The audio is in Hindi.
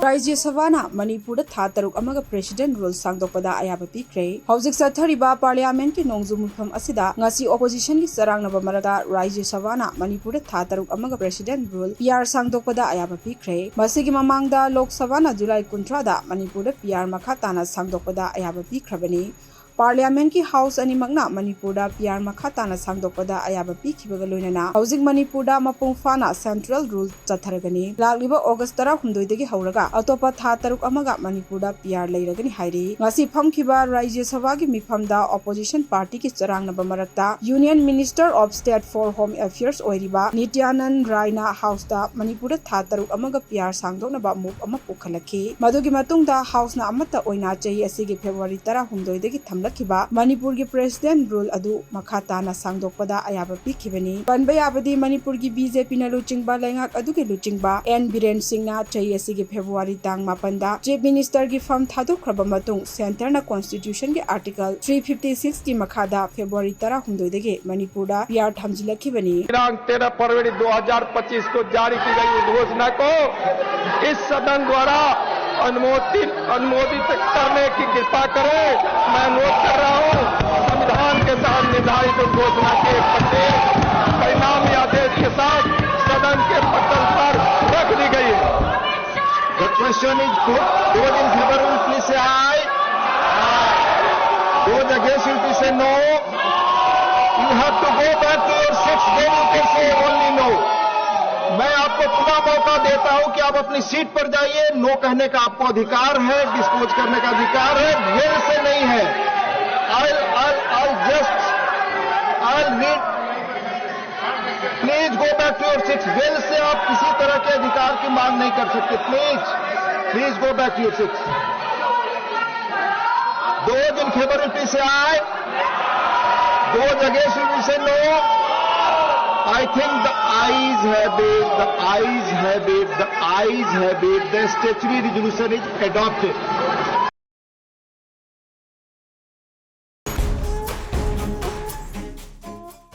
राज्य सभाना मणिपुर था तरुक अमगा प्रेसिडेंट रूल सांगदोकपदा अयाबा पीख्रे हौजिक चथरिबा पार्लियामेंट की नोंजू मुफम असिदा ngasi opposition की सरांगनबा मरदा राज्य सभाना मणिपुर था तरुक अमगा प्रेसिडेंट रूल पीआर सांगदोकपदा अयाबा पीख्रे मसिगी ममांगदा लोक सभाना जुलाई 19 दा मणिपुर पीआर मखा ताना सांगदोकपदा अयाबा पीख्रबनी पार्लियामेंट की हाउस अनिमगना मणिपुर पीआर मखा ताना सांगदोकपदा अयाबा पीखिबगा लोइनना हौजिक मणिपुर मपुंग फाना सेंट्रल रूल चथरगनी लालिबा अगस्त 19 दगी हौरगा अतोपा था तरुक अमगा मणिपुर पीआर लेरगनी हाइरी ngasi famkiba राज्य सभा की मिफमदा ऑपोजिशन पार्टी की चरांगनबा मरक्ता union minister of state for home affairs ओइरिबा नित्यानंद रायना हाउस दा मणिपुर था तरुक अमगा पीआर सांगदोकनबा मुव अमा पुखलखी मदुगी मतुंगदा हाउस ना अमता ओइना चही असिगी फेब्रुवारी 19 दगी मणिपुर की प्रेसिडेंट रूल अदु मखा ताना सांगदोकपदा अयाबा पीखिबनी पनबा याबदी मणिपुर की बीजेपी ना लुचिंगबा लेंगाक अदुगे लुचिंगबा एन बीरेन सिंह ना चही असिगी फेब्रुवारी तांग 15 दा चीफ मिनिस्टर की फम थादोखरबा मतुंग सेंटर ना कॉन्स्टिट्यूशन के आर्टिकल 356 की मखादा फेब्रुवारी 19 दगे मणिपुर दा पीआर थमजिलखिबनी 13 फरवरी 2025 को जारी की गई घोषणा को इस सदन द्वारा अनुमोदित करने की कृपा करें। मैं अनुरोध कर रहा हूं संविधान के साथ निर्धारित घोषणा के पट्टे परिणामी आदेश के साथ सदन के पटल पर रख दी गई है। The question is put. Those in favor will please say aye. Those against will please say no. You have to go back to your seats. Then you can say only no. मैं आपको पुनः मौका देता हूं कि आप अपनी सीट पर जाइए। नो कहने का आपको अधिकार है, डिस्पोज करने का अधिकार है, वेल से नहीं है। I'll read. Please go back to your seats. Well से आप किसी तरह के अधिकार की मांग नहीं कर सकते। Please go back to your seats. Those in favor will please say aye. Those against will say no. I think the ayes have it. The statutory resolution is adopted.